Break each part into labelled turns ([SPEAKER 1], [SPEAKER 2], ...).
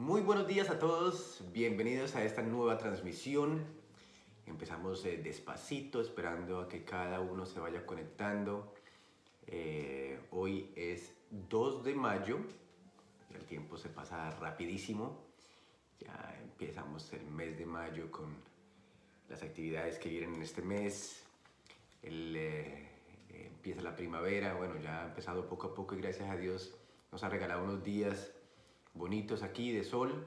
[SPEAKER 1] Muy buenos días a todos, bienvenidos a esta nueva transmisión. Empezamos despacito, esperando a que cada uno se vaya conectando. Hoy es 2 de mayo, el tiempo se pasa rapidísimo. Ya empezamos el mes de mayo con las actividades que vienen en este mes. Empieza la primavera, bueno, ya ha empezado poco a poco y gracias a Dios nos ha regalado unos días bonitos aquí de sol,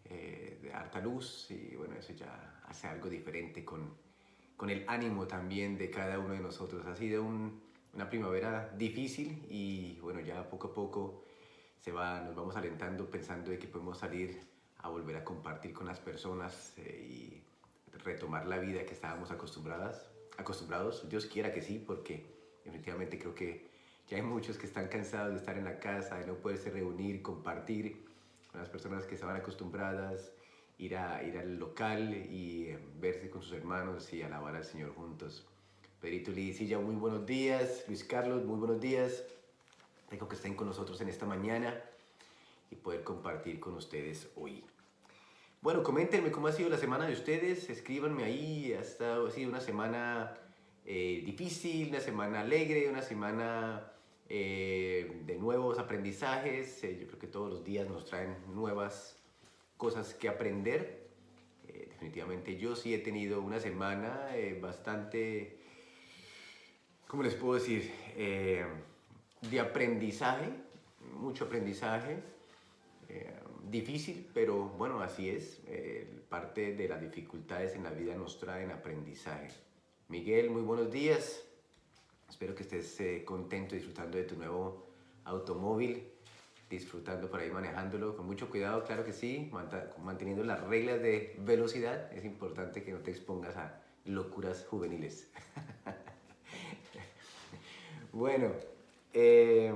[SPEAKER 1] de harta luz, y bueno, eso ya hace algo diferente con el ánimo también de cada uno de nosotros. Ha sido una primavera difícil y bueno, ya poco a poco nos vamos alentando pensando de que podemos salir a volver a compartir con las personas y retomar la vida que estábamos acostumbrados. Dios quiera que sí, porque definitivamente creo que ya hay muchos que están cansados de estar en la casa, de no poderse reunir, compartir con las personas que estaban acostumbradas, ir al local y verse con sus hermanos y alabar al Señor juntos. Pedrito Lidicilla, muy buenos días. Luis Carlos, muy buenos días. Tengo que estén con nosotros en esta mañana y poder compartir con ustedes hoy. Bueno, coméntenme cómo ha sido la semana de ustedes, escríbanme ahí. Ha sido una semana difícil, una semana alegre, una semana de nuevos aprendizajes. Yo creo que todos los días nos traen nuevas cosas que aprender. Definitivamente yo sí he tenido una semana bastante, ¿cómo les puedo decir? De aprendizaje, mucho aprendizaje. Difícil, pero bueno, así es. Parte de las dificultades en la vida nos traen aprendizaje. Miguel, muy buenos días. Espero que estés contento disfrutando de tu nuevo automóvil, disfrutando por ahí manejándolo con mucho cuidado, claro que sí, manteniendo las reglas de velocidad. Es importante que no te expongas a locuras juveniles. Bueno, el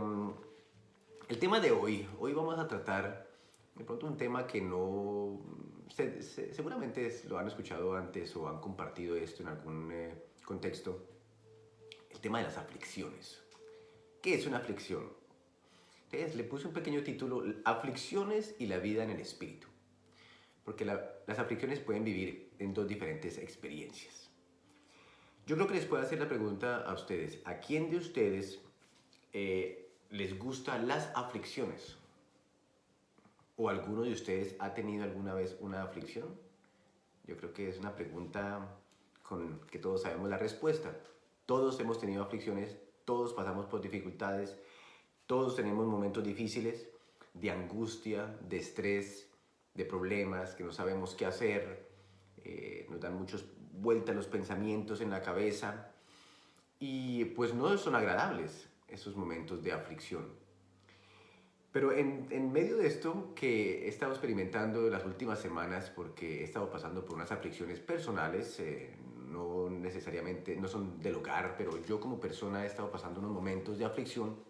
[SPEAKER 1] tema de hoy vamos a tratar de pronto un tema que no, seguramente lo han escuchado antes o han compartido esto en algún contexto, el tema de las aflicciones. ¿Qué es una aflicción? Entonces le puse un pequeño título, Aflicciones y la vida en el espíritu, porque las aflicciones pueden vivir en dos diferentes experiencias. Yo creo que les puedo hacer la pregunta a ustedes, ¿a quién de ustedes les gustan las aflicciones? ¿O alguno de ustedes ha tenido alguna vez una aflicción? Yo creo que es una pregunta con que todos sabemos la respuesta. Todos hemos tenido aflicciones, todos pasamos por dificultades, todos tenemos momentos difíciles de angustia, de estrés, de problemas, que no sabemos qué hacer, nos dan muchas vueltas los pensamientos en la cabeza y pues no son agradables esos momentos de aflicción. Pero en medio de esto que he estado experimentando en las últimas semanas, porque he estado pasando por unas aflicciones personales, no necesariamente, no son del hogar, pero yo como persona he estado pasando unos momentos de aflicción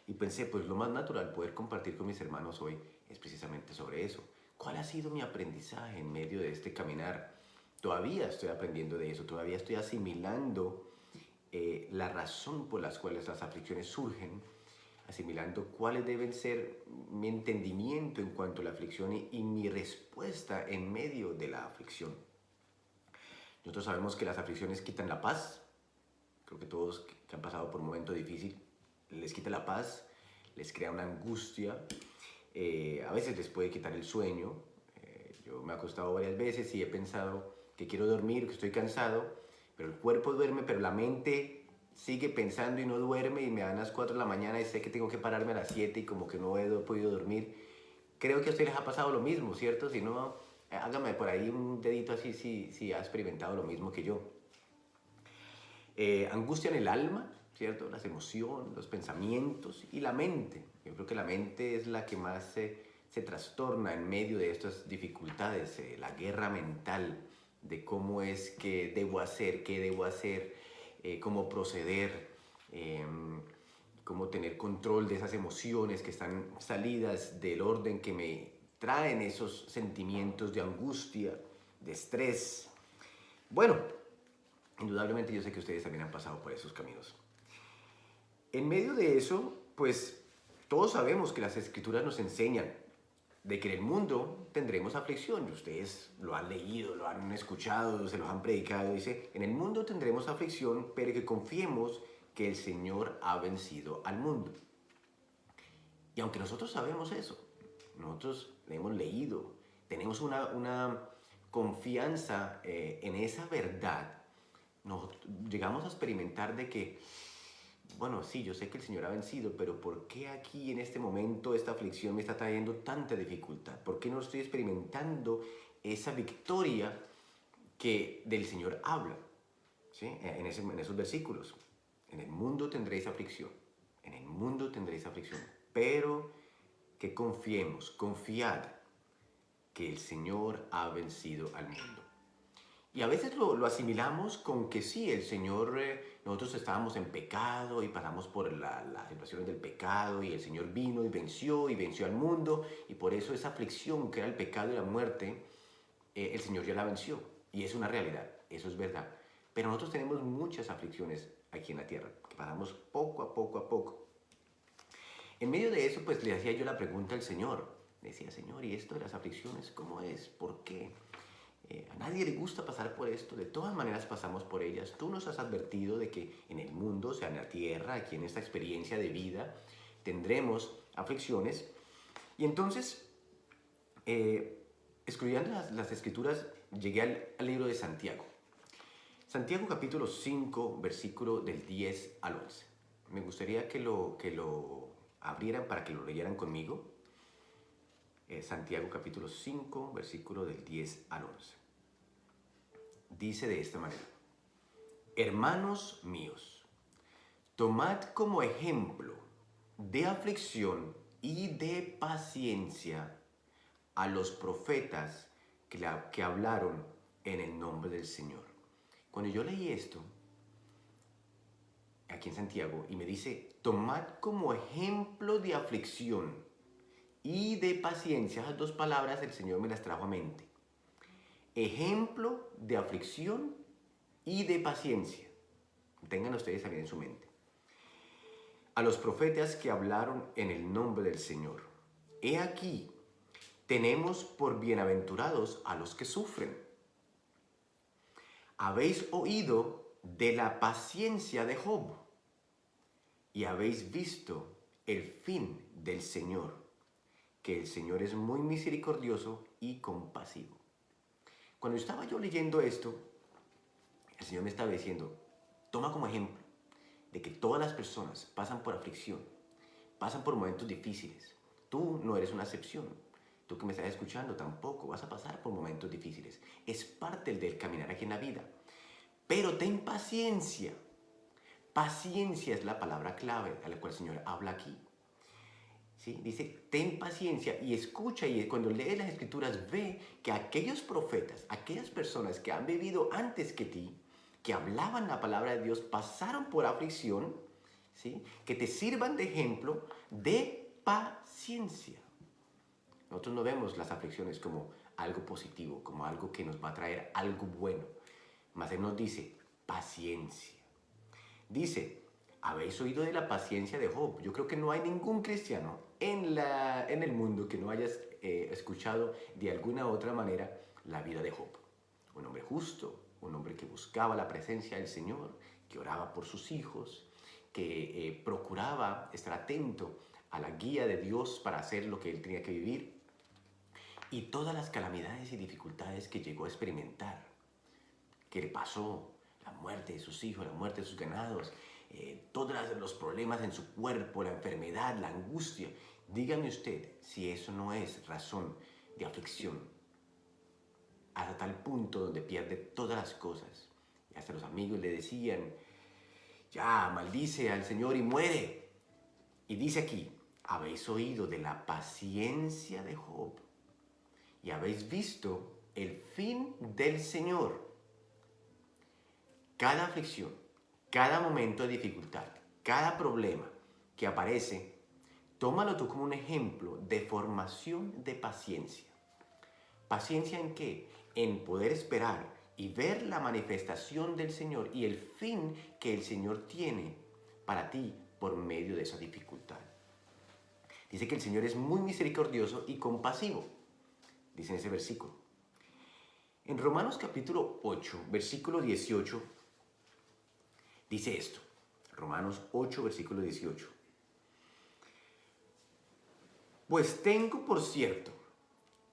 [SPEAKER 1] y pensé, pues lo más natural poder compartir con mis hermanos hoy es precisamente sobre eso. ¿Cuál ha sido mi aprendizaje en medio de este caminar? Todavía estoy aprendiendo de eso, todavía estoy asimilando la razón por las cuales las aflicciones surgen, asimilando cuáles deben ser mi entendimiento en cuanto a la aflicción y mi respuesta en medio de la aflicción. Nosotros sabemos que las aflicciones quitan la paz. Creo que todos que han pasado por un momento difícil les quita la paz, les crea una angustia, a veces les puede quitar el sueño. Yo me he acostado varias veces y he pensado que quiero dormir, que estoy cansado, pero el cuerpo duerme, pero la mente sigue pensando y no duerme y me dan las 4 de la mañana y sé que tengo que pararme a las 7 y como que no he podido dormir. Creo que a ustedes les ha pasado lo mismo, ¿cierto? Si no, hágame por ahí un dedito así si ha experimentado lo mismo que yo. Angustia en el alma, ¿cierto? Las emociones, los pensamientos y la mente. Yo creo que la mente es la que más se trastorna en medio de estas dificultades, la guerra mental de cómo es que debo hacer, qué debo hacer, cómo proceder, cómo tener control de esas emociones que están salidas del orden que me traen esos sentimientos de angustia, de estrés. Bueno, indudablemente yo sé que ustedes también han pasado por esos caminos. En medio de eso, pues todos sabemos que las escrituras nos enseñan de que en el mundo tendremos aflicción. Ustedes lo han leído, lo han escuchado, se los han predicado. Dice, en el mundo tendremos aflicción, pero que confiemos que el Señor ha vencido al mundo. Y aunque nosotros sabemos eso, nosotros le hemos leído, tenemos una confianza en esa verdad, nos llegamos a experimentar de que, bueno, sí, yo sé que el Señor ha vencido, pero ¿por qué aquí en este momento esta aflicción me está trayendo tanta dificultad? ¿Por qué no estoy experimentando esa victoria que del Señor habla? ¿Sí? En esos versículos. En el mundo tendréis aflicción, en el mundo tendréis aflicción, pero que confiemos, confiad que el Señor ha vencido al mundo. Y a veces lo asimilamos con que sí, el Señor, nosotros estábamos en pecado y pasamos por las situaciones del pecado y el Señor vino y venció al mundo y por eso esa aflicción que era el pecado y la muerte, el Señor ya la venció. Y es una realidad, eso es verdad. Pero nosotros tenemos muchas aflicciones aquí en la tierra, que pasamos poco a poco a poco. En medio de eso, pues le hacía yo la pregunta al Señor. Le decía, Señor, ¿y esto de las aflicciones cómo es? ¿Por qué? A nadie le gusta pasar por esto, de todas maneras pasamos por ellas. Tú nos has advertido de que en el mundo, o sea, en la tierra, aquí en esta experiencia de vida, tendremos aflicciones. Y entonces, estudiando las escrituras, llegué al libro de Santiago. Santiago capítulo 5, versículo del 10 al 11. Me gustaría que lo abrieran para que lo leyeran conmigo. Santiago capítulo 5, versículo del 10 al 11. Dice de esta manera: Hermanos míos, tomad como ejemplo de aflicción y de paciencia a los profetas que hablaron en el nombre del Señor. Cuando yo leí esto, aquí en Santiago, y me dice, tomad como ejemplo de aflicción y de paciencia, esas dos palabras el Señor me las trajo a mente. Ejemplo de aflicción y de paciencia. Tengan ustedes también en su mente. A los profetas que hablaron en el nombre del Señor. He aquí, tenemos por bienaventurados a los que sufren. Habéis oído de la paciencia de Job y habéis visto el fin del Señor, que el Señor es muy misericordioso y compasivo. Cuando estaba yo leyendo esto, el Señor me estaba diciendo, toma como ejemplo de que todas las personas pasan por aflicción, pasan por momentos difíciles. Tú no eres una excepción. Tú que me estás escuchando tampoco vas a pasar por momentos difíciles. Es parte del caminar aquí en la vida. Pero ten paciencia. Paciencia es la palabra clave a la cual el Señor habla aquí. ¿Sí? Dice, ten paciencia y escucha, y cuando lees las escrituras ve que aquellos profetas, aquellas personas que han vivido antes que ti, que hablaban la palabra de Dios, pasaron por aflicción, ¿sí? Que te sirvan de ejemplo de paciencia. Nosotros no vemos las aflicciones como algo positivo, como algo que nos va a traer algo bueno. Mas Él nos dice, paciencia. Dice, habéis oído de la paciencia de Job. Yo creo que no hay ningún cristiano en el mundo que no haya escuchado de alguna u otra manera la vida de Job. Un hombre justo, un hombre que buscaba la presencia del Señor, que oraba por sus hijos, que procuraba estar atento a la guía de Dios para hacer lo que él tenía que vivir. Y todas las calamidades y dificultades que llegó a experimentar, que le pasó, la muerte de sus hijos, la muerte de sus ganados, todos los problemas en su cuerpo, la enfermedad, la angustia. Dígame usted si eso no es razón de aflicción, hasta tal punto donde pierde todas las cosas. Y hasta los amigos le decían, ya, maldice al Señor y muere. Y dice aquí, habéis oído de la paciencia de Job y habéis visto el fin del Señor. Cada aflicción, cada momento de dificultad, cada problema que aparece, tómalo tú como un ejemplo de formación de paciencia. ¿Paciencia en qué? En poder esperar y ver la manifestación del Señor y el fin que el Señor tiene para ti por medio de esa dificultad. Dice que el Señor es muy misericordioso y compasivo, dice en ese versículo. En Romanos capítulo 8, versículo 18, dice esto. Romanos 8, versículo 18. Pues tengo por cierto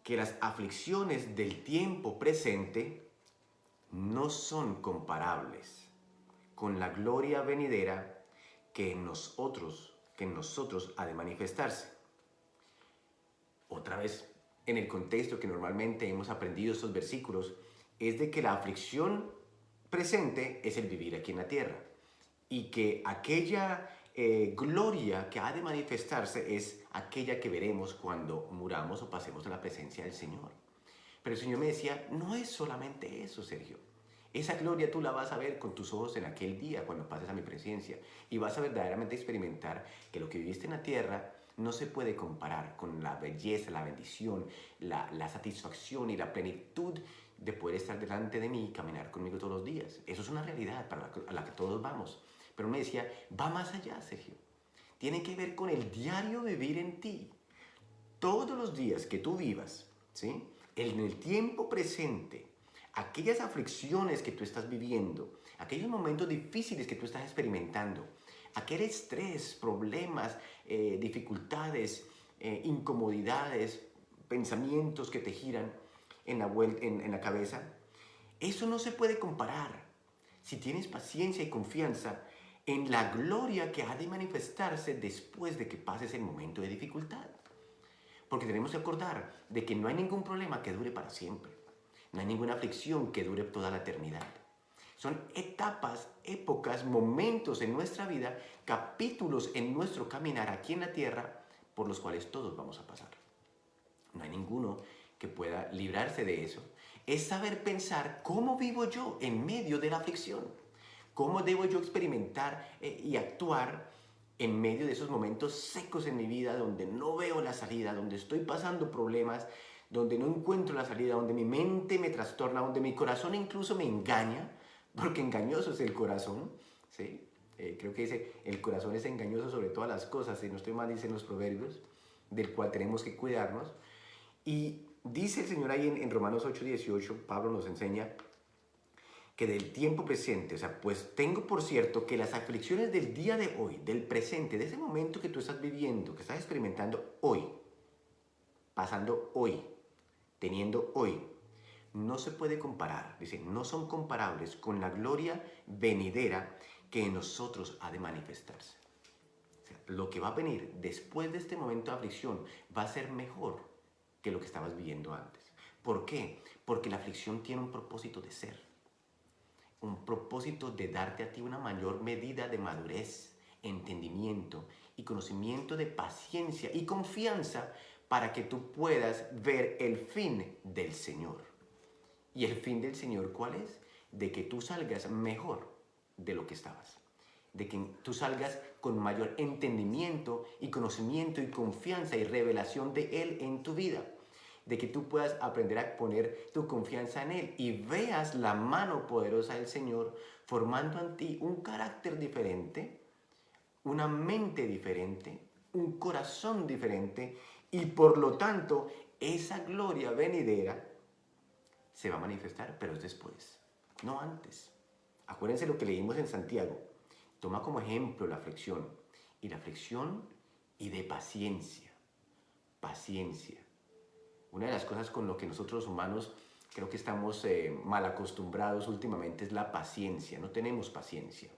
[SPEAKER 1] que las aflicciones del tiempo presente no son comparables con la gloria venidera que en nosotros ha de manifestarse. Otra vez, en el contexto que normalmente hemos aprendido estos versículos, es de que la aflicción presente es el vivir aquí en la tierra y que aquella gloria que ha de manifestarse es aquella que veremos cuando muramos o pasemos a la presencia del Señor. Pero el Señor me decía, no es solamente eso, Sergio. Esa gloria tú la vas a ver con tus ojos en aquel día cuando pases a mi presencia y vas a verdaderamente experimentar que lo que viviste en la tierra no se puede comparar con la belleza, la bendición, la satisfacción y la plenitud de poder estar delante de mí y caminar conmigo todos los días. Eso es una realidad a la que todos vamos. Pero me decía, va más allá, Sergio. Tiene que ver con el diario vivir en ti. Todos los días que tú vivas, ¿sí? En el tiempo presente, aquellas aflicciones que tú estás viviendo, aquellos momentos difíciles que tú estás experimentando, aquel estrés, problemas, dificultades, incomodidades, pensamientos que te giran en la cabeza, eso no se puede comparar si tienes paciencia y confianza en la gloria que ha de manifestarse después de que pases el momento de dificultad. Porque tenemos que acordar de que no hay ningún problema que dure para siempre. No hay ninguna aflicción que dure toda la eternidad. Son etapas, épocas, momentos en nuestra vida, capítulos en nuestro caminar aquí en la tierra, por los cuales todos vamos a pasar. No hay ninguno que pueda librarse de eso. Es saber pensar cómo vivo yo en medio de la aflicción. Cómo debo yo experimentar y actuar en medio de esos momentos secos en mi vida donde no veo la salida, donde estoy pasando problemas, donde no encuentro la salida, donde mi mente me trastorna, donde mi corazón incluso me engaña, porque engañoso es el corazón, ¿sí? Creo que dice, el corazón es engañoso sobre todas las cosas, si no estoy mal, dicen los proverbios, del cual tenemos que cuidarnos. Y dice el Señor ahí en Romanos 8:18, Pablo nos enseña que del tiempo presente, o sea, pues tengo por cierto que las aflicciones del día de hoy, del presente, de ese momento que tú estás viviendo, que estás experimentando hoy, pasando hoy, teniendo hoy, no se puede comparar, dice, no son comparables con la gloria venidera que en nosotros ha de manifestarse. O sea, lo que va a venir después de este momento de aflicción va a ser mejor que lo que estabas viviendo antes. ¿Por qué? Porque la aflicción tiene un propósito de ser. Un propósito de darte a ti una mayor medida de madurez, entendimiento y conocimiento de paciencia y confianza para que tú puedas ver el fin del Señor. ¿Y el fin del Señor cuál es? De que tú salgas mejor de lo que estabas. De que tú salgas con mayor entendimiento y conocimiento y confianza y revelación de Él en tu vida. De que tú puedas aprender a poner tu confianza en Él y veas la mano poderosa del Señor formando en ti un carácter diferente, una mente diferente, un corazón diferente y por lo tanto esa gloria venidera se va a manifestar, pero es después, no antes. Acuérdense lo que leímos en Santiago. Toma como ejemplo la aflicción y de paciencia. Paciencia. Una de las cosas con lo que nosotros los humanos creo que estamos mal acostumbrados últimamente es la paciencia. No tenemos paciencia,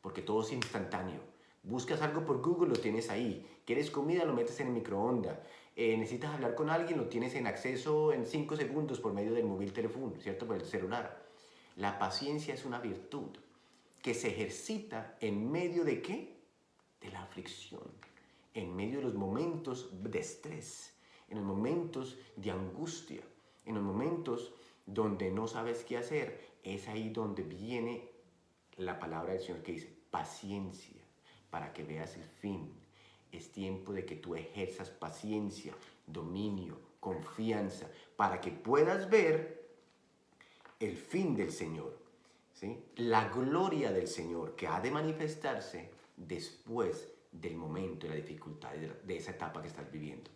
[SPEAKER 1] porque todo es instantáneo. Buscas algo por Google, lo tienes ahí. ¿Quieres comida? Lo metes en el microondas. Necesitas hablar con alguien, lo tienes en acceso en 5 segundos por medio del móvil teléfono, ¿cierto? Por el celular. La paciencia es una virtud que se ejercita en medio de ¿qué? De la aflicción, en medio de los momentos de estrés, en los momentos de angustia, en los momentos donde no sabes qué hacer. Es ahí donde viene la palabra del Señor que dice paciencia, para que veas el fin. Es tiempo de que tú ejerzas paciencia, dominio, confianza, para que puedas ver el fin del Señor, ¿sí? La gloria del Señor que ha de manifestarse después del momento, de la dificultad, de esa etapa que estás viviendo.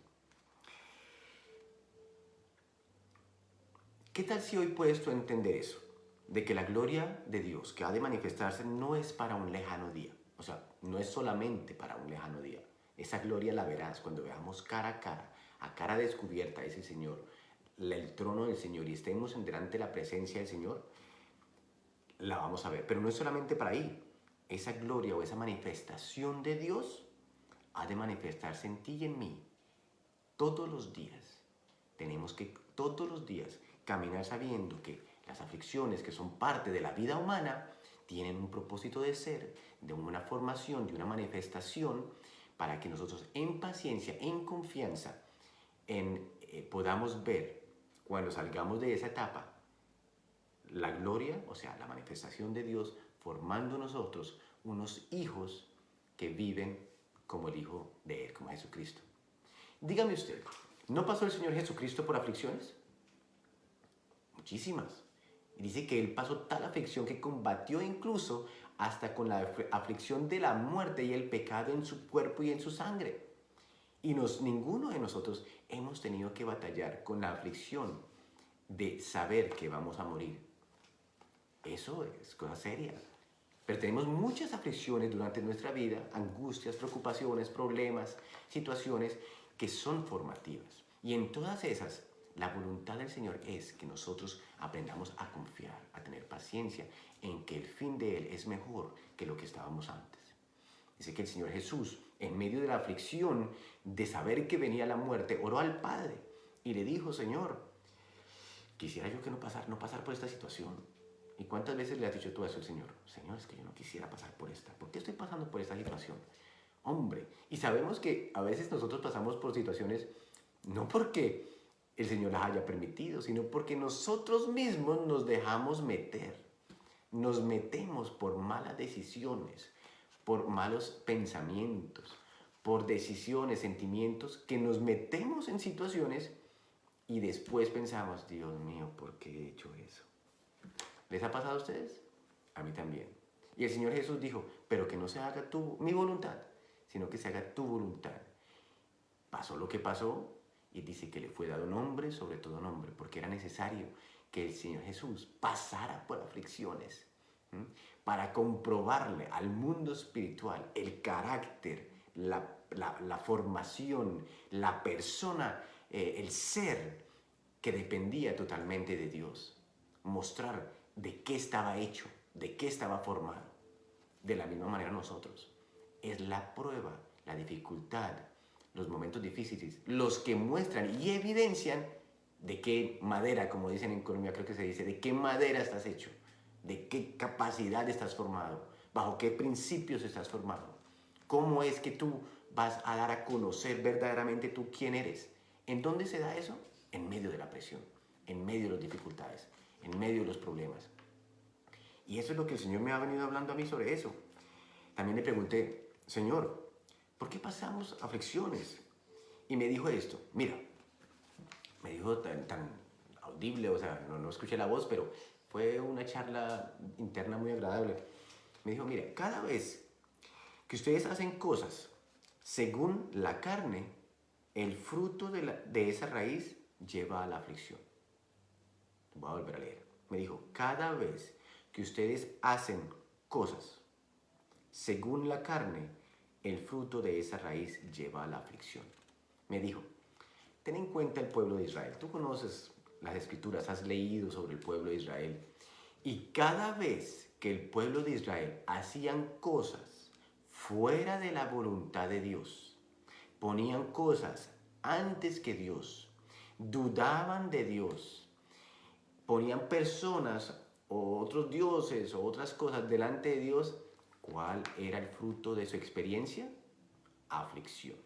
[SPEAKER 1] ¿Qué tal si hoy puedes tú entender eso? De que la gloria de Dios que ha de manifestarse no es para un lejano día. O sea, no es solamente para un lejano día. Esa gloria la verás cuando veamos cara a cara descubierta a ese Señor, el trono del Señor, y estemos delante de la presencia del Señor, la vamos a ver. Pero no es solamente para ahí. Esa gloria o esa manifestación de Dios ha de manifestarse en ti y en mí todos los días. Tenemos que todos los días caminar sabiendo que las aflicciones que son parte de la vida humana tienen un propósito de ser, de una formación, de una manifestación, para que nosotros en paciencia, en confianza, podamos ver cuando salgamos de esa etapa la gloria, o sea, la manifestación de Dios formando nosotros unos hijos que viven como el Hijo de Él, como Jesucristo. Dígame usted, ¿no pasó el Señor Jesucristo por aflicciones? Muchísimas. Y dice que Él pasó tal aflicción que combatió incluso hasta con la aflicción de la muerte y el pecado en su cuerpo y en su sangre. Y ninguno de nosotros hemos tenido que batallar con la aflicción de saber que vamos a morir. Eso es cosa seria. Pero tenemos muchas aflicciones durante nuestra vida, angustias, preocupaciones, problemas, situaciones que son formativas. Y en todas esas, la voluntad del Señor es que nosotros aprendamos a confiar, a tener paciencia en que el fin de Él es mejor que lo que estábamos antes. Dice que el Señor Jesús, en medio de la aflicción de saber que venía la muerte, oró al Padre y le dijo: Señor, quisiera yo que no pasar por esta situación. ¿Y cuántas veces le has dicho tú eso al Señor? Señor, es que yo no quisiera pasar por esta. ¿Por qué estoy pasando por esta situación? Hombre, y sabemos que a veces nosotros pasamos por situaciones no porque el Señor las haya permitido, sino porque nosotros mismos nos dejamos meter. Nos metemos por malas decisiones, por malos pensamientos, por decisiones, sentimientos, que nos metemos en situaciones y después pensamos: Dios mío, ¿por qué he hecho eso? ¿Les ha pasado a ustedes? A mí también. Y el Señor Jesús dijo: pero que no se haga mi voluntad, sino que se haga tu voluntad. Pasó lo que pasó y dice que le fue dado nombre sobre todo nombre, porque era necesario que el Señor Jesús pasara por aflicciones, ¿sí?, para comprobarle al mundo espiritual el carácter, la formación, la persona, el ser que dependía totalmente de Dios. Mostrar de qué estaba hecho, de qué estaba formado. De la misma manera nosotros. Es la prueba, la dificultad, los momentos difíciles, los que muestran y evidencian de qué madera, como dicen en Colombia, creo que se dice, de qué madera estás hecho, de qué capacidad estás formado, bajo qué principios estás formado. ¿Cómo es que tú vas a dar a conocer verdaderamente tú quién eres? ¿En dónde se da eso? En medio de la presión, en medio de las dificultades, en medio de los problemas. Y eso es lo que el Señor me ha venido hablando a mí sobre eso. También le pregunté: Señor, ¿por qué pasamos aflicciones? Y me dijo esto, mira, me dijo tan audible, o sea, no escuché la voz, pero fue una charla interna muy agradable. Me dijo: mira, cada vez que ustedes hacen cosas según la carne, el fruto de esa raíz lleva a la aflicción. Voy a volver a leer. Me dijo: cada vez que ustedes hacen cosas según la carne, el fruto de esa raíz lleva a la aflicción. Me dijo: ten en cuenta el pueblo de Israel. Tú conoces las escrituras, has leído sobre el pueblo de Israel. Y cada vez que el pueblo de Israel hacían cosas fuera de la voluntad de Dios, ponían cosas antes que Dios, dudaban de Dios, ponían personas o otros dioses o otras cosas delante de Dios, ¿cuál era el fruto de su experiencia? Aflicción.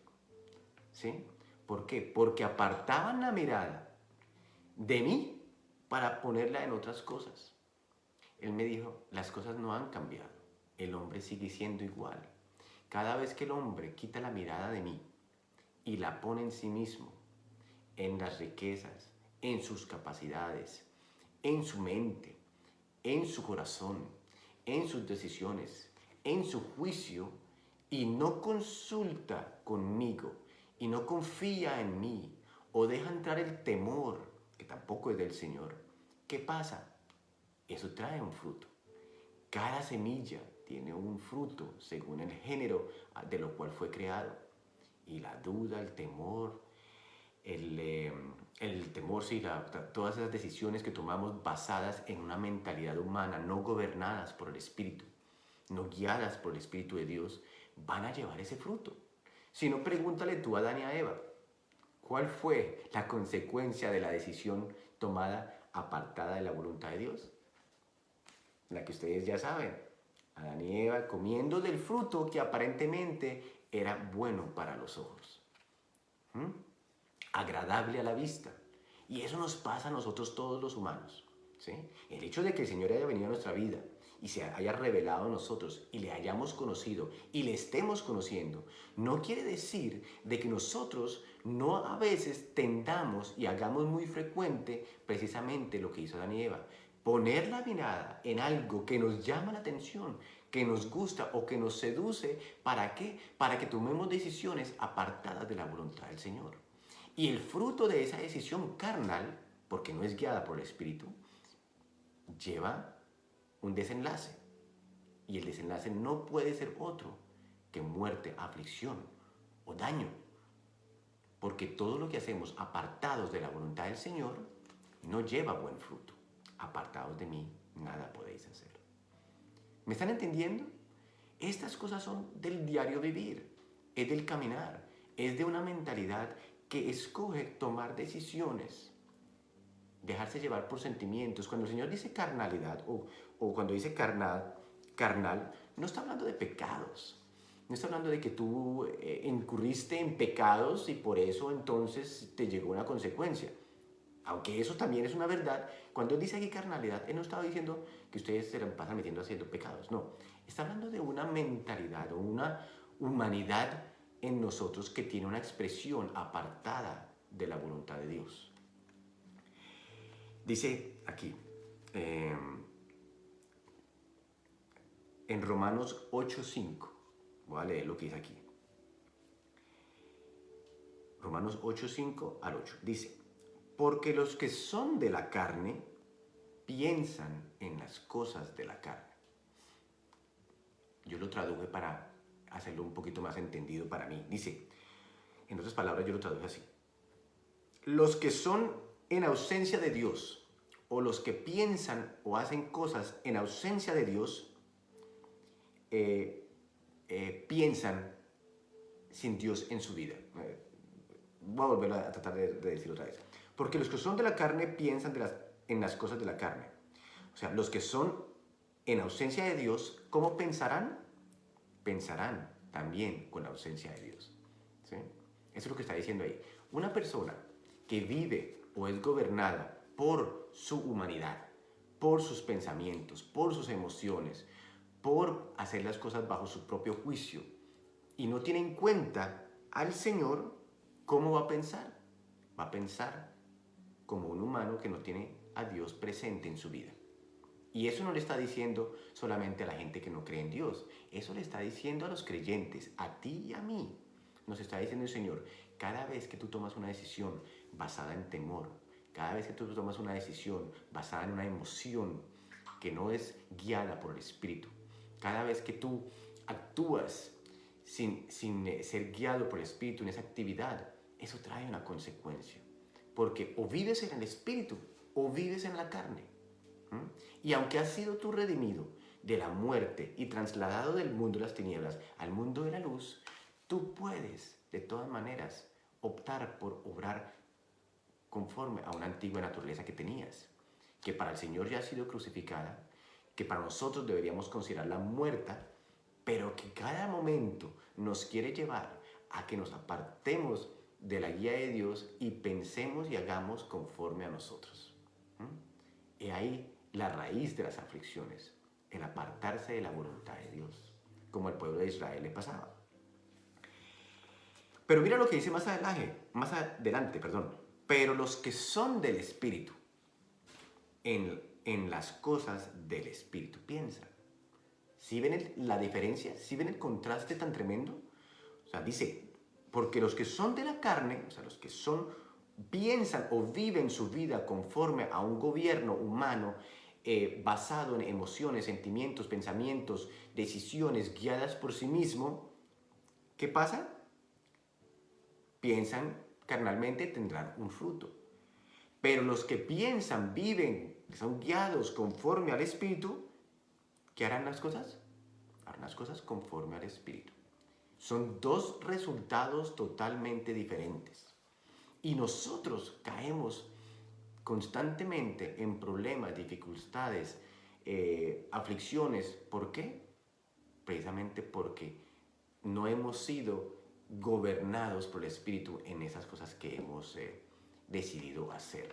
[SPEAKER 1] ¿Sí? ¿Por qué? Porque apartaban la mirada de mí para ponerla en otras cosas. Él me dijo: las cosas no han cambiado. El hombre sigue siendo igual. Cada vez que el hombre quita la mirada de mí y la pone en sí mismo, en las riquezas, en sus capacidades, en su mente, en su corazón, en sus decisiones, en su juicio, y no consulta conmigo y no confía en mí o deja entrar el temor, que tampoco es del Señor, ¿qué pasa? Eso trae un fruto. Cada semilla tiene un fruto según el género de lo cual fue creado. Y la duda, el temor, el temor, sí, todas esas decisiones que tomamos basadas en una mentalidad humana, no gobernadas por el Espíritu, no guiadas por el Espíritu de Dios, van a llevar ese fruto. Si no, pregúntale tú a Adán y a Eva, ¿cuál fue la consecuencia de la decisión tomada apartada de la voluntad de Dios? La que ustedes ya saben, Adán y Eva comiendo del fruto que aparentemente era bueno para los ojos, agradable a la vista. Y eso nos pasa a nosotros todos los humanos, ¿sí? El hecho de que el Señor haya venido a nuestra vida y se haya revelado a nosotros y le hayamos conocido y le estemos conociendo, no quiere decir de que nosotros no a veces tendamos y hagamos muy frecuente precisamente lo que hizo Adán y Eva. Poner la mirada en algo que nos llama la atención, que nos gusta o que nos seduce, ¿para qué? Para que tomemos decisiones apartadas de la voluntad del Señor. Y el fruto de esa decisión carnal, porque no es guiada por el Espíritu, lleva un desenlace. Y el desenlace no puede ser otro que muerte, aflicción o daño. Porque todo lo que hacemos apartados de la voluntad del Señor no lleva buen fruto. Apartados de mí, nada podéis hacer. ¿Me están entendiendo? Estas cosas son del diario vivir, es del caminar, es de una mentalidad que escoge tomar decisiones, dejarse llevar por sentimientos. Cuando el Señor dice carnalidad o cuando dice carnal, no está hablando de pecados. No está hablando de que tú incurriste en pecados y por eso entonces te llegó una consecuencia. Aunque eso también es una verdad, cuando Él dice aquí carnalidad, Él no estaba diciendo que ustedes se pasan metiendo haciendo pecados. No, está hablando de una mentalidad o una humanidad en nosotros que tiene una expresión apartada de la voluntad de Dios. Dice aquí, en Romanos 8:5, voy a leer lo que dice aquí. Romanos 8:5 al 8, dice: porque los que son de la carne piensan en las cosas de la carne. Yo lo traduje para hacerlo un poquito más entendido para mí. Dice, en otras palabras yo lo traduje así: los que son en ausencia de Dios o los que piensan o hacen cosas en ausencia de Dios, piensan sin Dios en su vida. Voy a volver a tratar de decirlo otra vez. Porque los que son de la carne piensan en las cosas de la carne. O sea, los que son en ausencia de Dios, ¿cómo pensarán? Pensarán también con la ausencia de Dios. ¿Sí? Eso es lo que está diciendo ahí. Una persona que vive o es gobernada por su humanidad, por sus pensamientos, por sus emociones, por hacer las cosas bajo su propio juicio y no tiene en cuenta al Señor, ¿cómo va a pensar? Va a pensar como un humano que no tiene a Dios presente en su vida. Y eso no le está diciendo solamente a la gente que no cree en Dios. Eso le está diciendo a los creyentes, a ti y a mí. Nos está diciendo el Señor, cada vez que tú tomas una decisión basada en temor, cada vez que tú tomas una decisión basada en una emoción que no es guiada por el Espíritu, cada vez que tú actúas sin ser guiado por el Espíritu en esa actividad, eso trae una consecuencia. Porque o vives en el Espíritu o vives en la carne. Y aunque has sido tú redimido de la muerte y trasladado del mundo de las tinieblas al mundo de la luz, tú puedes, de todas maneras, optar por obrar conforme a una antigua naturaleza que tenías, que para el Señor ya ha sido crucificada, que para nosotros deberíamos considerarla muerta, pero que cada momento nos quiere llevar a que nos apartemos de la guía de Dios y pensemos y hagamos conforme a nosotros. Y ahí la raíz de las aflicciones, el apartarse de la voluntad de Dios, como al pueblo de Israel le pasaba. Pero mira lo que dice más adelante, pero los que son del Espíritu, en las cosas del Espíritu piensan. ¿Sí ven la diferencia? ¿Sí ven el contraste tan tremendo? O sea, dice, porque los que son de la carne, o sea, los que piensan o viven su vida conforme a un gobierno humano basado en emociones, sentimientos, pensamientos, decisiones guiadas por sí mismo, ¿qué pasa? Piensan carnalmente, tendrán un fruto. Pero los que piensan, viven, son guiados conforme al Espíritu, ¿qué harán las cosas? Harán las cosas conforme al Espíritu. Son dos resultados totalmente diferentes. Y nosotros caemos constantemente en problemas, dificultades, aflicciones. ¿Por qué? Precisamente porque no hemos sido gobernados por el Espíritu en esas cosas que hemos decidido hacer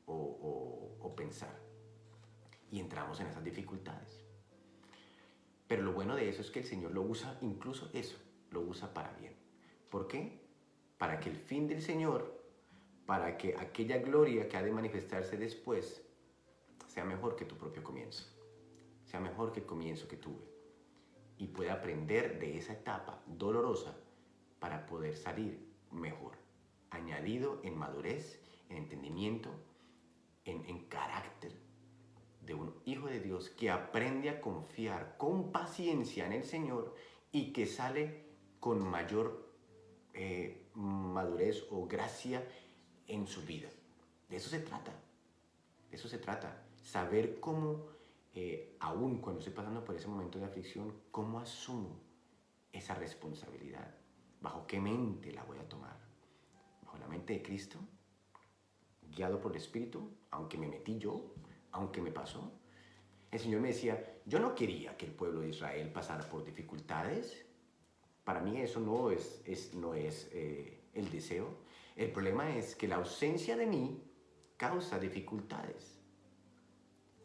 [SPEAKER 1] o pensar. Y entramos en esas dificultades. Pero lo bueno de eso es que el Señor lo usa, incluso eso, lo usa para bien. ¿Por qué? Para que el fin del Señor, para que aquella gloria que ha de manifestarse después, sea mejor que tu propio comienzo, sea mejor que el comienzo que tuve. Y pueda aprender de esa etapa dolorosa para poder salir mejor, añadido en madurez, en entendimiento, en carácter de un hijo de Dios que aprende a confiar con paciencia en el Señor y que sale con mayor madurez o gracia en su vida. De eso se trata. De eso se trata. Saber cómo, aún cuando estoy pasando por ese momento de aflicción, cómo asumo esa responsabilidad. ¿Bajo qué mente la voy a tomar? ¿Bajo la mente de Cristo? Guiado por el Espíritu, aunque me metí yo, aunque me pasó. El Señor me decía, yo no quería que el pueblo de Israel pasara por dificultades. Para mí eso no es el deseo. El problema es que la ausencia de mí causa dificultades.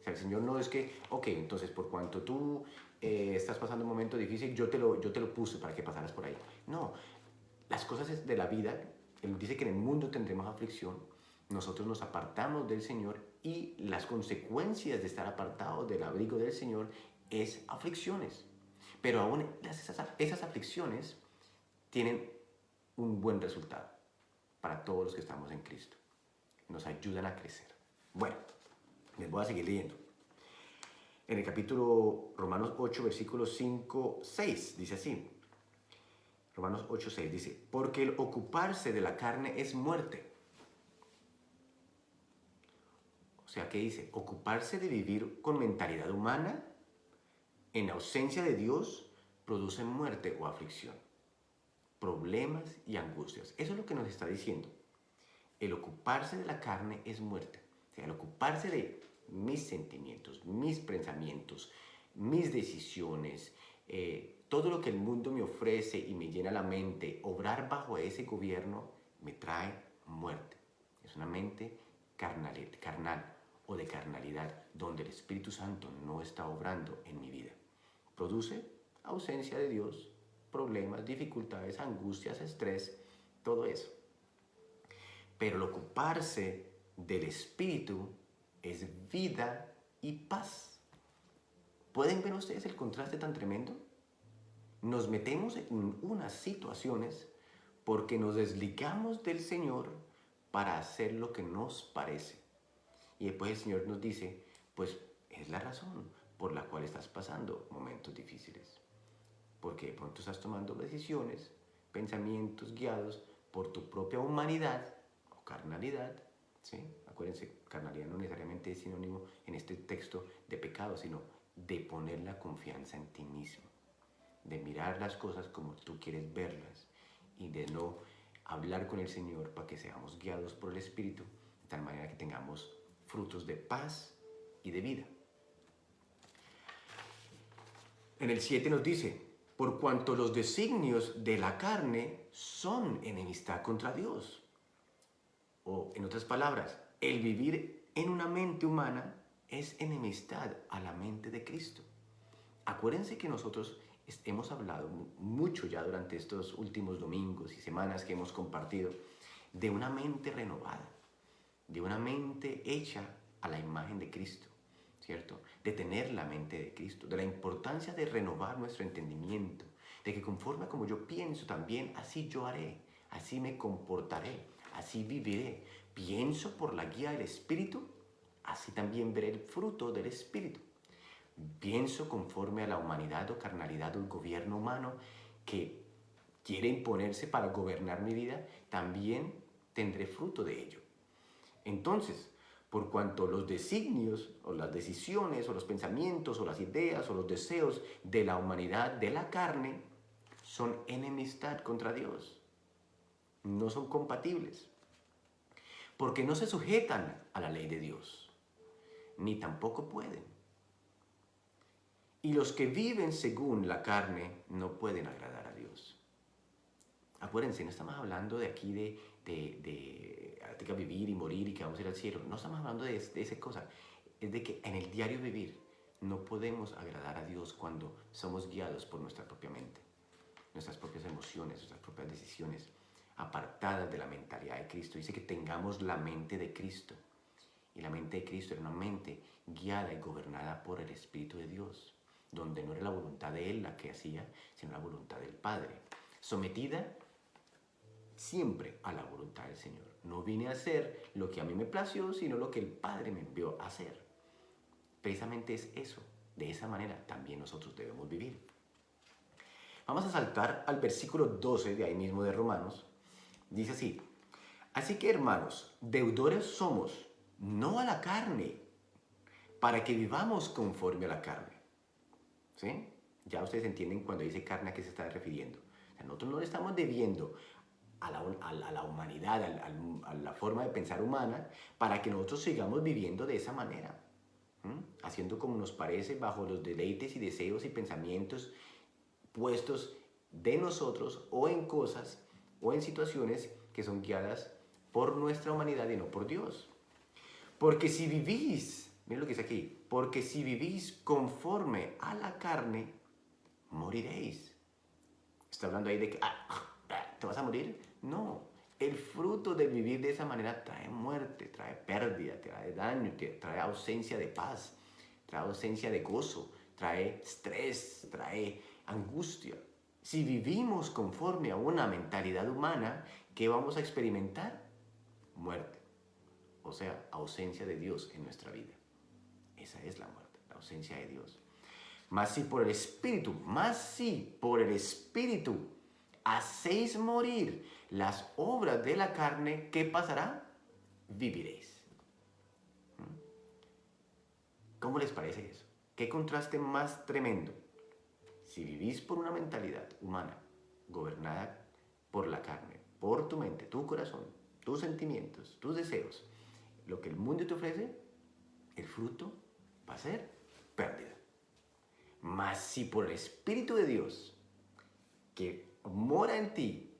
[SPEAKER 1] O sea, el Señor no es que, ok, entonces por cuanto tú estás pasando un momento difícil, yo te lo puse para que pasaras por ahí. No, las cosas de la vida, Él dice que en el mundo tendremos aflicción, nosotros nos apartamos del Señor y las consecuencias de estar apartados del abrigo del Señor es aflicciones. Pero aún esas aflicciones tienen un buen resultado para todos los que estamos en Cristo. Nos ayudan a crecer. Bueno, les voy a seguir leyendo. En el capítulo Romanos 8, versículos 5, 6, dice así. Romanos 8, 6 dice, porque el ocuparse de la carne es muerte. O sea, ¿qué dice? Ocuparse de vivir con mentalidad humana en ausencia de Dios produce muerte o aflicción, problemas y angustias. Eso es lo que nos está diciendo. El ocuparse de la carne es muerte. O sea, el ocuparse de mis sentimientos, mis pensamientos, mis decisiones, todo lo que el mundo me ofrece y me llena la mente, obrar bajo ese gobierno me trae muerte. Es una mente carnal o de carnalidad, donde el Espíritu Santo no está obrando en mi vida. Produce ausencia de Dios, problemas, dificultades, angustias, estrés, todo eso. Pero el ocuparse del Espíritu es vida y paz. ¿Pueden ver ustedes el contraste tan tremendo? Nos metemos en unas situaciones porque nos desligamos del Señor para hacer lo que nos parece. Y después el Señor nos dice, pues es la razón por la cual estás pasando momentos difíciles. Porque de pronto estás tomando decisiones, pensamientos guiados por tu propia humanidad o carnalidad. ¿Sí? Acuérdense, carnalidad no necesariamente es sinónimo en este texto de pecado, sino de poner la confianza en ti mismo, de mirar las cosas como tú quieres verlas y de no hablar con el Señor para que seamos guiados por el Espíritu, de tal manera que tengamos frutos de paz y de vida. En el 7 nos dice, por cuanto los designios de la carne son enemistad contra Dios. O en otras palabras, el vivir en una mente humana es enemistad a la mente de Cristo. Acuérdense que nosotros hemos hablado mucho ya durante estos últimos domingos y semanas que hemos compartido de una mente renovada, de una mente hecha a la imagen de Cristo. ¿cierto? De tener la mente de Cristo, de la importancia de renovar nuestro entendimiento, de que conforme a como yo pienso también, así yo haré, así me comportaré, así viviré. Pienso por la guía del Espíritu, así también veré el fruto del Espíritu. Pienso conforme a la humanidad o carnalidad o el gobierno humano que quiere imponerse para gobernar mi vida, también tendré fruto de ello. Entonces, por cuanto los designios o las decisiones o los pensamientos o las ideas o los deseos de la humanidad, de la carne, son enemistad contra Dios, no son compatibles, porque no se sujetan a la ley de Dios, ni tampoco pueden. Y los que viven según la carne no pueden agradar a Dios. Acuérdense, no estamos hablando de aquí de vivir y morir y que vamos a ir al cielo. No estamos hablando de esa cosa. Es de que en el diario vivir no podemos agradar a Dios cuando somos guiados por nuestra propia mente, nuestras propias emociones, nuestras propias decisiones, apartadas de la mentalidad de Cristo. Dice que tengamos la mente de Cristo. Y la mente de Cristo era una mente guiada y gobernada por el Espíritu de Dios, donde no era la voluntad de Él la que hacía, sino la voluntad del Padre, sometida siempre a la voluntad del Señor. No vine a hacer lo que a mí me plació, sino lo que el Padre me envió a hacer. Precisamente es eso. De esa manera también nosotros debemos vivir. Vamos a saltar al versículo 12 de ahí mismo de Romanos. Dice así: así que, hermanos, deudores somos, no a la carne, para que vivamos conforme a la carne. ¿Sí? Ya ustedes entienden cuando dice carne a qué se está refiriendo. O sea, nosotros no le estamos debiendo a la humanidad, a la forma de pensar humana, para que nosotros sigamos viviendo de esa manera, haciendo como nos parece, bajo los deleites y deseos y pensamientos puestos de nosotros o en cosas o en situaciones que son guiadas por nuestra humanidad y no por Dios. Porque si vivís, miren lo que dice aquí, porque si vivís conforme a la carne, moriréis. ¿Está hablando ahí de que te vas a morir? No, el fruto de vivir de esa manera trae muerte, trae pérdida, trae daño, trae ausencia de paz, trae ausencia de gozo, trae estrés, trae angustia. Si vivimos conforme a una mentalidad humana, ¿qué vamos a experimentar? Muerte, o sea, ausencia de Dios en nuestra vida. Esa es la muerte, la ausencia de Dios. Mas si por el Espíritu hacéis morir las obras de la carne, ¿qué pasará? Viviréis. ¿Cómo les parece eso? ¿Qué contraste más tremendo? Si vivís por una mentalidad humana, gobernada por la carne, por tu mente, tu corazón, tus sentimientos, tus deseos, lo que el mundo te ofrece, el fruto va a ser pérdida. Mas si por el Espíritu de Dios que mora en ti,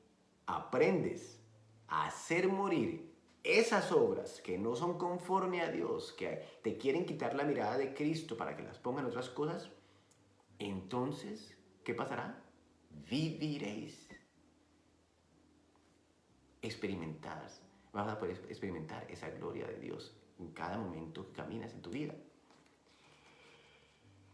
[SPEAKER 1] aprendes a hacer morir esas obras que no son conforme a Dios, que te quieren quitar la mirada de Cristo para que las pongan en otras cosas, entonces, ¿qué pasará? Viviréis. Vas a poder experimentar esa gloria de Dios en cada momento que caminas en tu vida.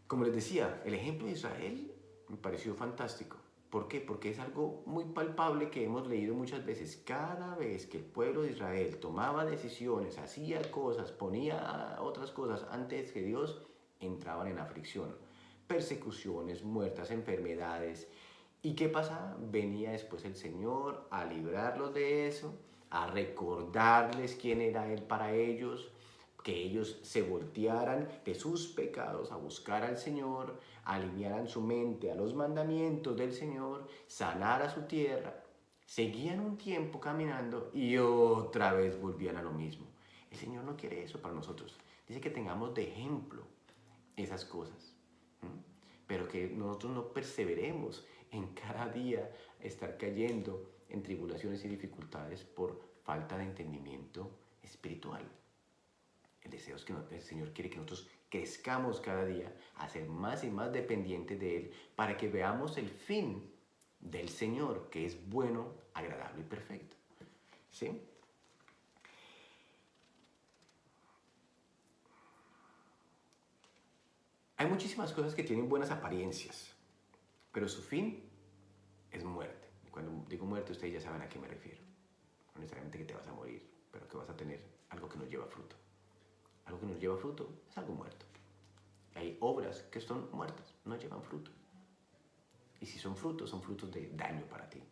[SPEAKER 1] Como les decía, el ejemplo de Israel me pareció fantástico. ¿Por qué? Porque es algo muy palpable que hemos leído muchas veces. Cada vez que el pueblo de Israel tomaba decisiones, hacía cosas, ponía otras cosas antes que Dios, entraban en aflicción. Persecuciones, muertes, enfermedades. ¿Y qué pasaba? Venía después el Señor a librarlos de eso, a recordarles quién era Él para ellos, que ellos se voltearan de sus pecados a buscar al Señor, alinearan su mente a los mandamientos del Señor, sanara su tierra. Seguían un tiempo caminando y otra vez volvían a lo mismo. El Señor no quiere eso para nosotros. Dice que tengamos de ejemplo esas cosas, pero que nosotros no perseveremos en cada día estar cayendo en tribulaciones y dificultades por falta de entendimiento espiritual. El deseo es que el Señor quiere que nosotros crezcamos cada día a ser más y más dependientes de Él para que veamos el fin del Señor, que es bueno, agradable y perfecto. ¿Sí? Hay muchísimas cosas que tienen buenas apariencias, pero su fin es muerte. Cuando digo muerte, ustedes ya saben a qué me refiero. No necesariamente que te vas a morir, pero que vas a tener algo que no lleva fruto. Algo que no lleva fruto es algo muerto. Hay obras que son muertas, no llevan fruto. Y si son frutos de daño para ti.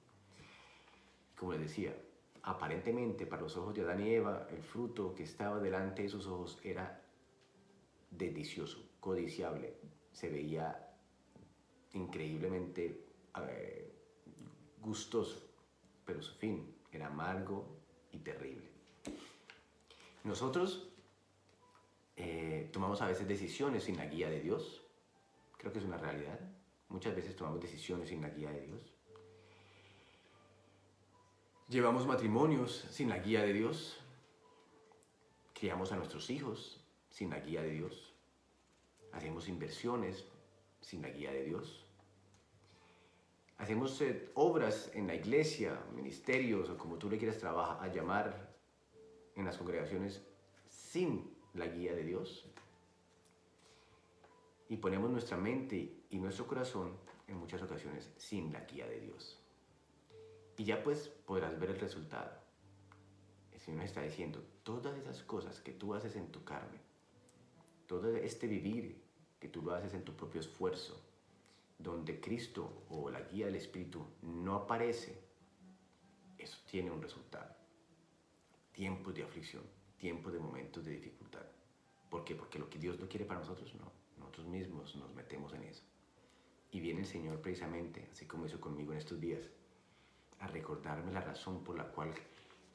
[SPEAKER 1] Como les decía, aparentemente para los ojos de Adán y Eva, el fruto que estaba delante de sus ojos era delicioso, codiciable. Se veía increíblemente gustoso, pero su fin era amargo y terrible. Nosotros tomamos a veces decisiones sin la guía de Dios. Creo que es una realidad. Muchas veces tomamos decisiones sin la guía de Dios. Llevamos matrimonios sin la guía de Dios. Criamos a nuestros hijos sin la guía de Dios. Hacemos inversiones sin la guía de Dios. Hacemos obras en la iglesia, ministerios o como tú le quieras llamar en las congregaciones sin la guía de Dios. Y ponemos nuestra mente y nuestro corazón en muchas ocasiones sin la guía de Dios. Y ya pues podrás ver el resultado. El Señor nos está diciendo, todas esas cosas que tú haces en tu carne, todo este vivir que tú lo haces en tu propio esfuerzo, donde Cristo o la guía del Espíritu no aparece, eso tiene un resultado. Tiempos de aflicción, tiempos de momentos de dificultad. ¿Por qué? Porque lo que Dios no quiere para nosotros, no. Nosotros mismos nos metemos en eso. Y viene el Señor precisamente, así como hizo conmigo en estos días, a recordarme la razón por la cual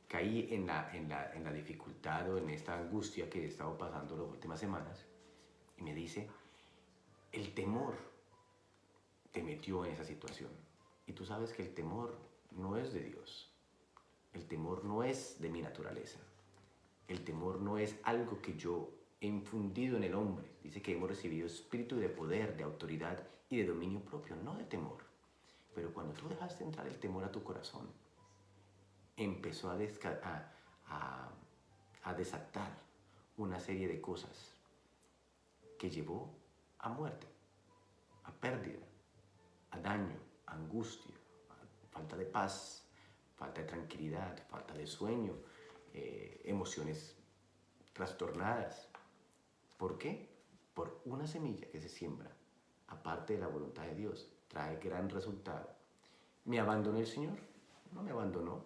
[SPEAKER 1] caí en la dificultad o en esta angustia que he estado pasando las últimas semanas. Y me dice, el temor te metió en esa situación. Y tú sabes que el temor no es de Dios. El temor no es de mi naturaleza. El temor no es algo que yo he infundido en el hombre. Dice que hemos recibido espíritu de poder, de autoridad y de dominio propio, no de temor. Pero cuando tú dejaste entrar el temor a tu corazón, empezó a desatar una serie de cosas que llevó a muerte, a pérdida, a daño, a angustia, a falta de paz, falta de tranquilidad, falta de sueño, emociones trastornadas. ¿Por qué? Por una semilla que se siembra, aparte de la voluntad de Dios, trae gran resultado. ¿Me abandonó el Señor? No me abandonó,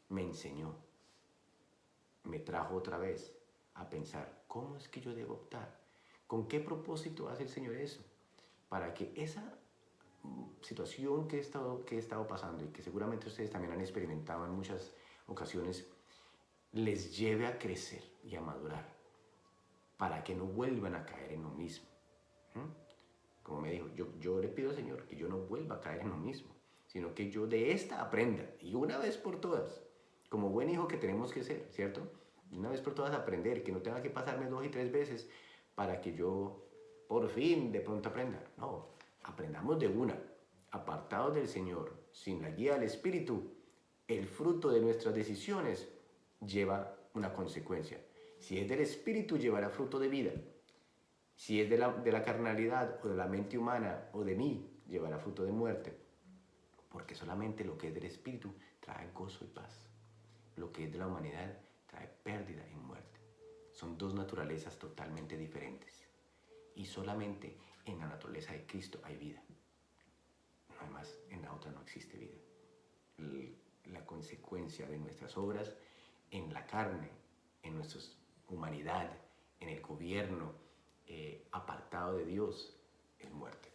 [SPEAKER 1] me enseñó. Me trajo otra vez a pensar, ¿cómo es que yo debo optar? ¿Con qué propósito hace el Señor eso? Para que esa situación que he estado pasando y que seguramente ustedes también han experimentado en muchas ocasiones, les lleve a crecer y a madurar, para que no vuelvan a caer en lo mismo. Como me dijo, yo le pido al Señor que yo no vuelva a caer en lo mismo, sino que yo de esta aprenda, y una vez por todas, como buen hijo que tenemos que ser, ¿cierto? Una vez por todas aprender, que no tenga que pasarme 2 y 3 veces para que yo por fin de pronto aprenda. No, aprendamos de una, apartados del Señor, sin la guía del Espíritu, el fruto de nuestras decisiones lleva una consecuencia. Si es del Espíritu, llevará fruto de vida. Si es de la carnalidad o de la mente humana o de mí, llevará fruto de muerte. Porque solamente lo que es del Espíritu trae gozo y paz. Lo que es de la humanidad trae pérdida y muerte. Son dos naturalezas totalmente diferentes. Y solamente en la naturaleza de Cristo hay vida. No hay más, en la otra no existe vida. La consecuencia de nuestras obras en la carne, en nuestra humanidad, en el gobierno, apartado de Dios, es muerte.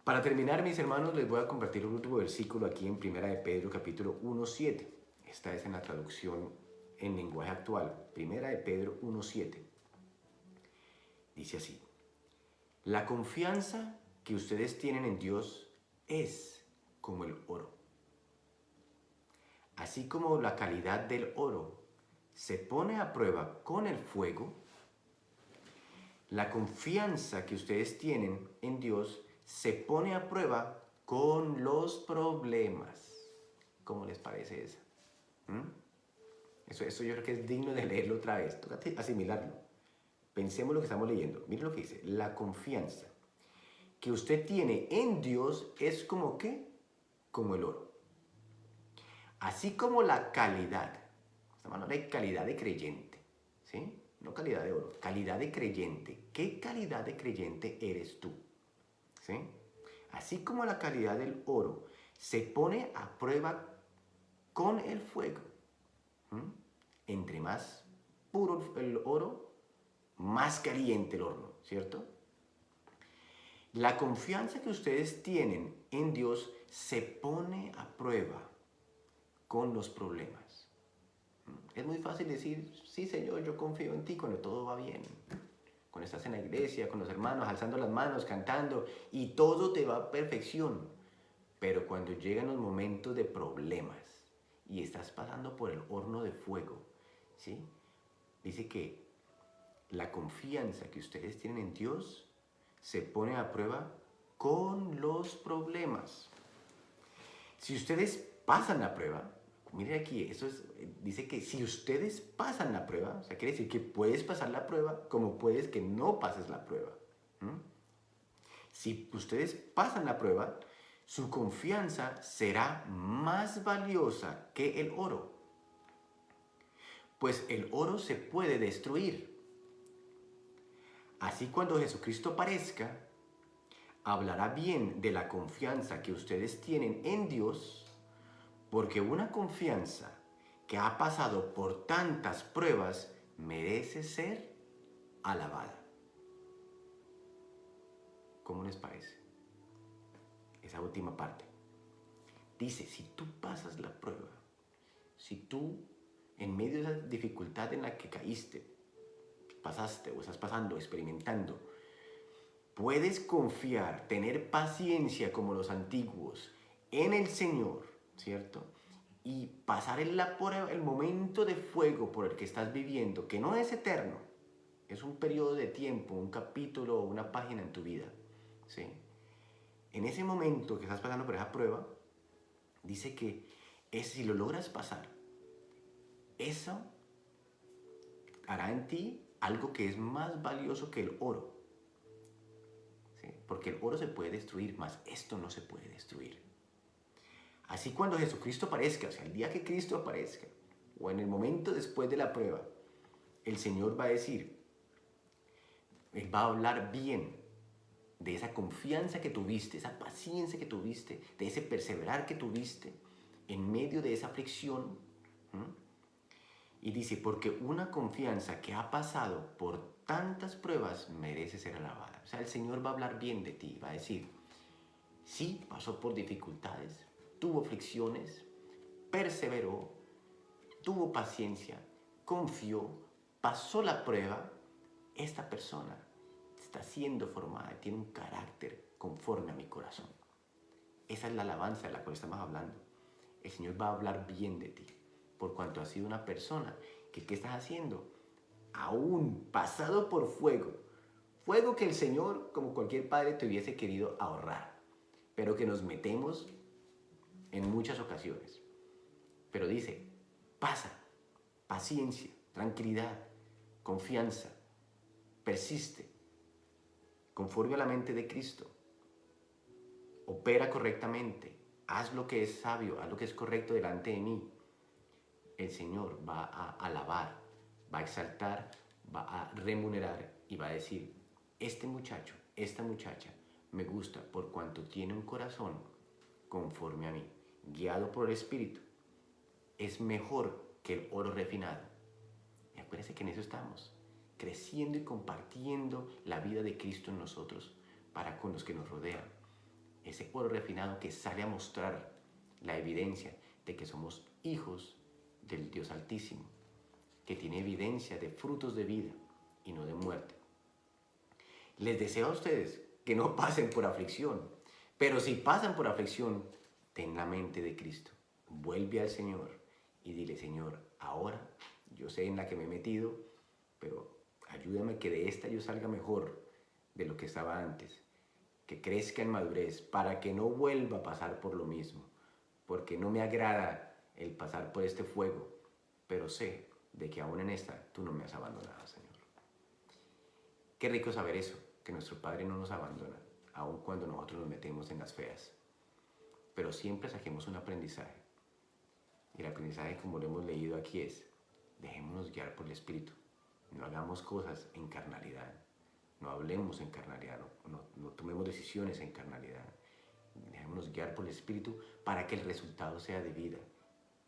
[SPEAKER 1] Para terminar, mis hermanos, les voy a compartir un último versículo aquí en 1 de Pedro, capítulo 1:7. Esta es en la traducción en lenguaje actual. 1 de Pedro 1:7. Dice así: la confianza que ustedes tienen en Dios es como el oro. Así como la calidad del oro se pone a prueba con el fuego, la confianza que ustedes tienen en Dios se pone a prueba con los problemas. ¿Cómo les parece eso? Eso yo creo que es digno de leerlo otra vez. Toca asimilarlo. Pensemos lo que estamos leyendo. Mire lo que dice. La confianza que usted tiene en Dios es como ¿qué? Como el oro. Así como la calidad. Estamos hablando de calidad de creyente. ¿Sí? No calidad de oro. Calidad de creyente. ¿Qué calidad de creyente eres tú? ¿Sí? Así como la calidad del oro se pone a prueba con el fuego. Entre más puro el oro, más caliente el horno, ¿cierto? La confianza que ustedes tienen en Dios se pone a prueba con los problemas. Es muy fácil decir, sí Señor, yo confío en ti cuando todo va bien. Cuando estás en la iglesia, con los hermanos, alzando las manos, cantando, y todo te va a perfección. Pero cuando llegan los momentos de problemas y estás pasando por el horno de fuego, ¿sí? Dice que la confianza que ustedes tienen en Dios se pone a prueba con los problemas. Si ustedes pasan la prueba, miren aquí, dice que si ustedes pasan la prueba, o sea, quiere decir que puedes pasar la prueba como puedes que no pases la prueba. Si ustedes pasan la prueba, su confianza será más valiosa que el oro. Pues el oro se puede destruir. Así cuando Jesucristo aparezca, hablará bien de la confianza que ustedes tienen en Dios, porque una confianza que ha pasado por tantas pruebas merece ser alabada. ¿Cómo les parece? Esa última parte. Dice, si tú pasas la prueba, si tú en medio de esa dificultad en la que caíste, pasaste o estás pasando, experimentando, puedes confiar, tener paciencia como los antiguos en el Señor, ¿cierto? Y pasar el momento de fuego por el que estás viviendo, que no es eterno, es un periodo de tiempo, un capítulo o una página en tu vida, ¿sí? En ese momento que estás pasando por esa prueba, dice que si lo logras pasar, eso hará en ti algo que es más valioso que el oro. ¿Sí? Porque el oro se puede destruir, mas esto no se puede destruir. Así cuando Jesucristo aparezca, o sea, el día que Cristo aparezca, o en el momento después de la prueba, el Señor va a decir, Él va a hablar bien de esa confianza que tuviste, esa paciencia que tuviste, de ese perseverar que tuviste en medio de esa aflicción. Y dice, porque una confianza que ha pasado por tantas pruebas merece ser alabada. O sea, el Señor va a hablar bien de ti, va a decir, sí, pasó por dificultades, tuvo aflicciones, perseveró, tuvo paciencia, confió, pasó la prueba. Esta persona está siendo formada, tiene un carácter conforme a mi corazón. Esa es la alabanza de la cual estamos hablando. El Señor va a hablar bien de ti, por cuanto has sido una persona que, ¿qué estás haciendo? Aún pasado por fuego. Fuego que el Señor, como cualquier padre, te hubiese querido ahorrar, pero que nos metemos en muchas ocasiones. Pero dice, pasa, paciencia, tranquilidad, confianza, persiste, conforme a la mente de Cristo, opera correctamente, haz lo que es sabio, haz lo que es correcto delante de mí. El Señor va a alabar, va a exaltar, va a remunerar y va a decir, este muchacho, esta muchacha me gusta por cuanto tiene un corazón conforme a mí, guiado por el Espíritu. Es mejor que el oro refinado. Y acuérdense que en eso estamos, creciendo y compartiendo la vida de Cristo en nosotros para con los que nos rodean. Ese oro refinado que sale a mostrar la evidencia de que somos hijos del Dios Altísimo, que tiene evidencia de frutos de vida y no de muerte. Les deseo a ustedes que no pasen por aflicción, pero si pasan por aflicción, ten la mente de Cristo. Vuelve al Señor y dile, Señor, ahora yo sé en la que me he metido, pero ayúdame que de esta yo salga mejor de lo que estaba antes, que crezca en madurez para que no vuelva a pasar por lo mismo, porque no me agrada el pasar por este fuego, pero sé de que aún en esta tú no me has abandonado, Señor. Qué rico saber eso, que nuestro Padre no nos abandona, aun cuando nosotros nos metemos en las feas. Pero siempre saquemos un aprendizaje. Y el aprendizaje, como lo hemos leído aquí, es: dejémonos guiar por el Espíritu. No hagamos cosas en carnalidad. No hablemos en carnalidad. No tomemos decisiones en carnalidad. Dejémonos guiar por el Espíritu para que el resultado sea de vida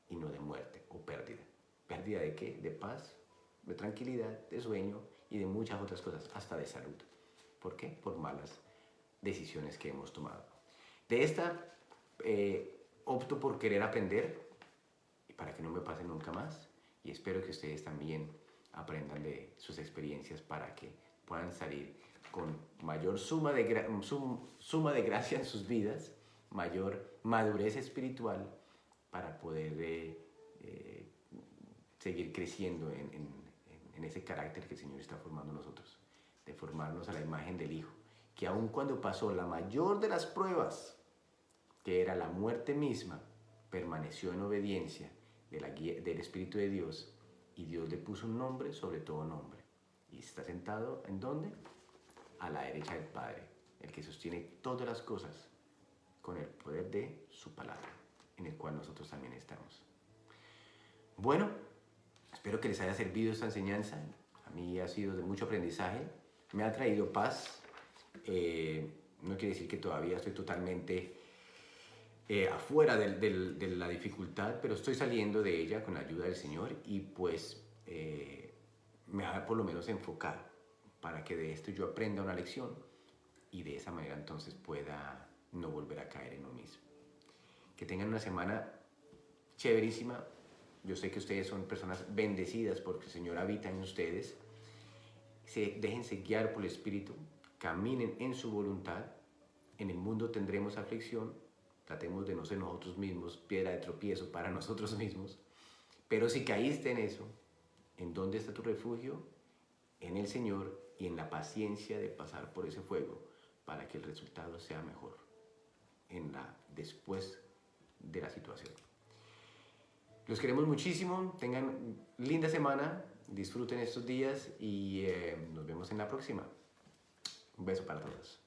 [SPEAKER 1] y no de muerte o pérdida. ¿Pérdida de qué? De paz, de tranquilidad, de sueño y de muchas otras cosas, hasta de salud. ¿Por qué? Por malas decisiones que hemos tomado. De esta opto por querer aprender y para que no me pase nunca más, y espero que ustedes también aprendan de sus experiencias para que puedan salir con mayor suma de gracia en sus vidas, mayor madurez espiritual para poder seguir creciendo en ese carácter que el Señor está formando en nosotros, de formarnos a la imagen del Hijo, que aun cuando pasó la mayor de las pruebas, que era la muerte misma, permaneció en obediencia del Espíritu de Dios, y Dios le puso un nombre sobre todo nombre. Y está sentado, ¿en dónde? A la derecha del Padre, el que sostiene todas las cosas con el poder de su palabra, en el cual nosotros también estamos. Bueno, espero que les haya servido esta enseñanza. A mí ha sido de mucho aprendizaje, me ha traído paz. No quiere decir que todavía estoy totalmente afuera de la dificultad, pero estoy saliendo de ella con la ayuda del Señor, y pues me ha por lo menos enfocado para que de esto yo aprenda una lección y de esa manera entonces pueda no volver a caer en lo mismo. Que tengan una semana chéverísima. Yo sé que ustedes son personas bendecidas porque el Señor habita en ustedes. Déjense guiar por el Espíritu, caminen en su voluntad. En el mundo tendremos aflicción. Tratemos de no ser nosotros mismos piedra de tropiezo para nosotros mismos. Pero si caíste en eso, ¿en dónde está tu refugio? En el Señor y en la paciencia de pasar por ese fuego para que el resultado sea mejor después de la situación. Los queremos muchísimo. Tengan linda semana. Disfruten estos días y nos vemos en la próxima. Un beso para todos.